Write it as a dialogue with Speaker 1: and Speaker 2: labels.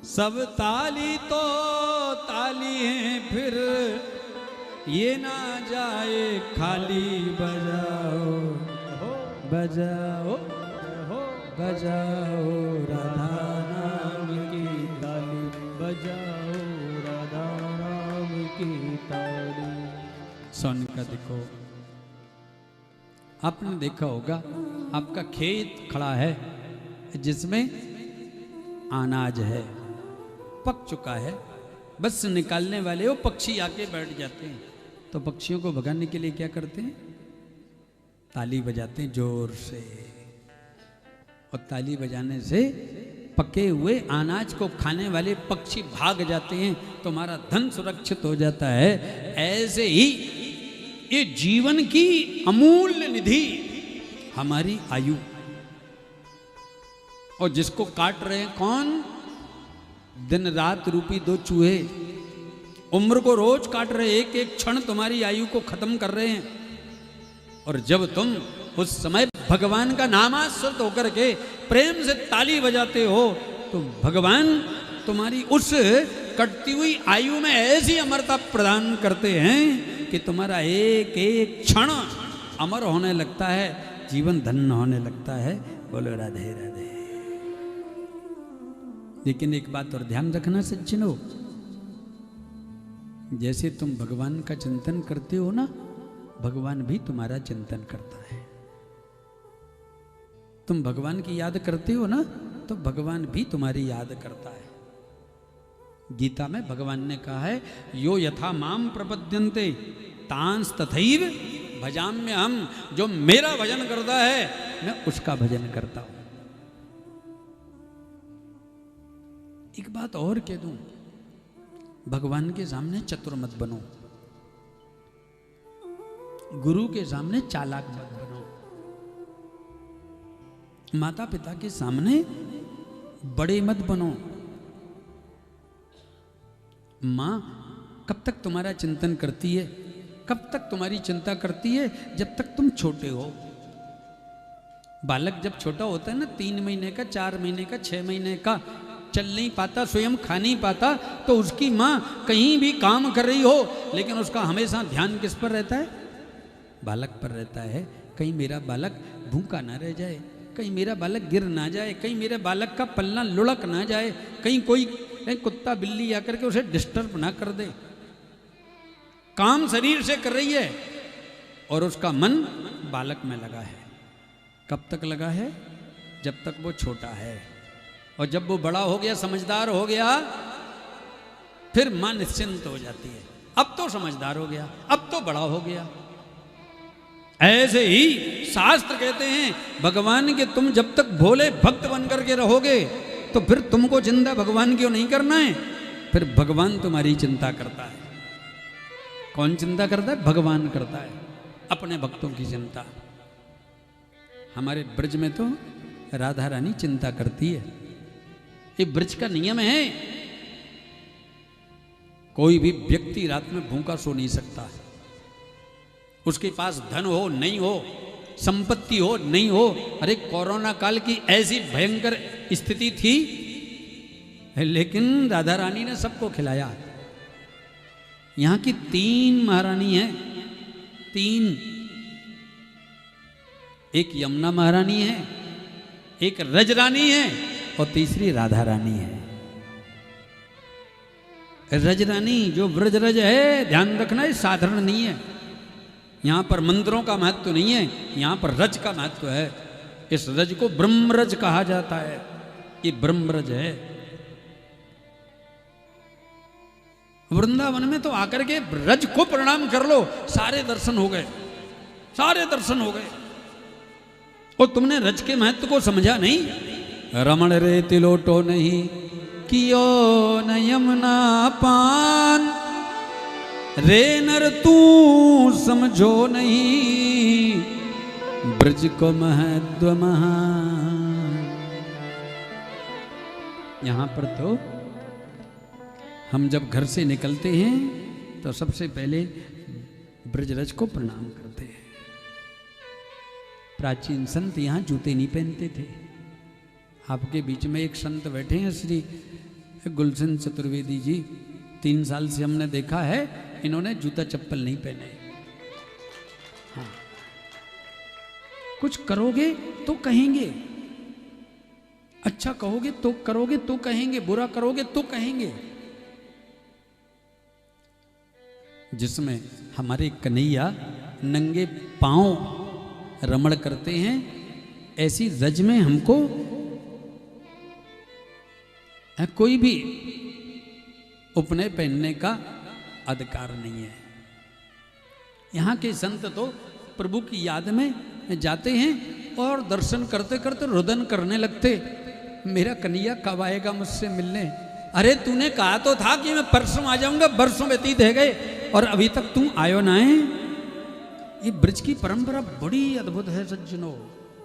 Speaker 1: सब ताली तो ताली है फिर ये ना जाए खाली। बजाओ बजाओ बजाओ राधा नाम की ताली, बजाओ राधा नाम की ताली। सोन का देखो, आपने देखा होगा आपका खेत खड़ा है जिसमें अनाज है, पक चुका है, बस निकालने वाले वो पक्षी आके बैठ जाते हैं। तो पक्षियों को भगाने के लिए क्या करते हैं? ताली बजाते हैं जोर से, और ताली बजाने से पके हुए अनाज को खाने वाले पक्षी भाग जाते हैं, तुम्हारा धन सुरक्षित हो जाता है। ऐसे ही ये जीवन की अमूल्य निधि हमारी आयु, और जिसको काट रहे हैं कौन? दिन रात रूपी दो चूहे उम्र को रोज काट रहे, एक एक क्षण तुम्हारी आयु को खत्म कर रहे हैं। और जब तुम उस समय भगवान का नामास्मृत होकर के प्रेम से ताली बजाते हो तो भगवान तुम्हारी उस कटती हुई आयु में ऐसी अमरता प्रदान करते हैं कि तुम्हारा एक एक क्षण अमर होने लगता है, जीवन धन्य होने लगता है। बोलो राधे राधे। लेकिन एक बात और ध्यान रखना सज्जनों, जैसे तुम भगवान का चिंतन करते हो ना, भगवान भी तुम्हारा चिंतन करता है। तुम भगवान की याद करते हो ना, तो भगवान भी तुम्हारी याद करता है। गीता में भगवान ने कहा है, यो यथा माम प्रपद्यन्ते तांस तथैव भजाम्य हम। जो मेरा भजन करता है मैं उसका भजन करता हूं। एक बात और कह दूं, भगवान के सामने चतुर मत बनो, गुरु के सामने चालाक मत बनो, माता पिता के सामने बड़े मत बनो। मां कब तक तुम्हारा चिंतन करती है, कब तक तुम्हारी चिंता करती है? जब तक तुम छोटे हो। बालक जब छोटा होता है ना, 3 महीने का, 4 महीने का, 6 महीने का, चल नहीं पाता, स्वयं खा नहीं पाता, तो उसकी माँ कहीं भी काम कर रही हो लेकिन उसका हमेशा ध्यान किस पर रहता है? बालक पर रहता है। कहीं मेरा बालक भूखा ना रह जाए, कहीं मेरा बालक गिर ना जाए, कहीं मेरे बालक का पल्ला लुढ़क ना जाए, कहीं कोई कुत्ता बिल्ली आकर के उसे डिस्टर्ब ना कर दे। काम शरीर से कर रही है और उसका मन बालक में लगा है। कब तक लगा है? जब तक वो छोटा है। और जब वो बड़ा हो गया, समझदार हो गया, फिर मां निश्चिंत हो जाती है। अब तो समझदार हो गया, अब तो बड़ा हो गया। ऐसे ही शास्त्र कहते हैं भगवान के तुम जब तक भोले भक्त बन करके रहोगे तो फिर तुमको चिंता भगवान क्यों नहीं करना है? फिर भगवान तुम्हारी चिंता करता है। कौन चिंता करता है? भगवान करता है अपने भक्तों की चिंता। हमारे ब्रज में तो राधा रानी चिंता करती है। ये ब्रज का नियम है, कोई भी व्यक्ति रात में भूखा सो नहीं सकता। उसके पास धन हो नहीं हो, संपत्ति हो नहीं हो। अरे कोरोना काल की ऐसी भयंकर स्थिति थी, लेकिन राधा रानी ने सबको खिलाया। यहां की 3 महारानी हैं, 3। एक यमुना महारानी है, एक रजरानी है और तीसरी राधा रानी है। रजरानी जो ब्रजरज है, ध्यान रखना, ये साधारण नहीं है। यहां पर मंदिरों का महत्व नहीं है, यहां पर रज का महत्व है। इस रज को ब्रह्मरज कहा जाता है। ये ब्रह्मरज है। वृंदावन में तो आकर के रज को प्रणाम कर लो, सारे दर्शन हो गए, सारे दर्शन हो गए। और तुमने रज के महत्व को समझा नहीं। रमण रे तिलोटो नहीं कियो न यमुना पान, रे नर तू समझो नहीं ब्रज को महत्व महान। यहां पर तो हम जब घर से निकलते हैं तो सबसे पहले ब्रजरज को प्रणाम करते हैं। प्राचीन संत यहाँ जूते नहीं पहनते थे। आपके बीच में एक संत बैठे हैं, श्री गुलशन चतुर्वेदी जी, 3 साल से हमने देखा है इन्होंने जूता चप्पल नहीं पहने। हाँ, कुछ करोगे तो कहेंगे, अच्छा कहोगे तो करोगे तो कहेंगे, बुरा करोगे तो कहेंगे। जिसमें हमारे कन्हैया नंगे पांव रमण करते हैं, ऐसी रज में हमको कोई भी उपनय पहनने का अधिकार नहीं है। यहाँ के संत तो प्रभु की याद में जाते हैं और दर्शन करते करते रुदन करने लगते, मेरा कन्हैया कब आएगा मुझसे मिलने। अरे तूने कहा तो था कि मैं परसों आ जाऊंगा, बरसों व्यतीत है गए और अभी तक तू आयो ना है। ये ब्रज की परंपरा बड़ी अद्भुत है सज्जनों।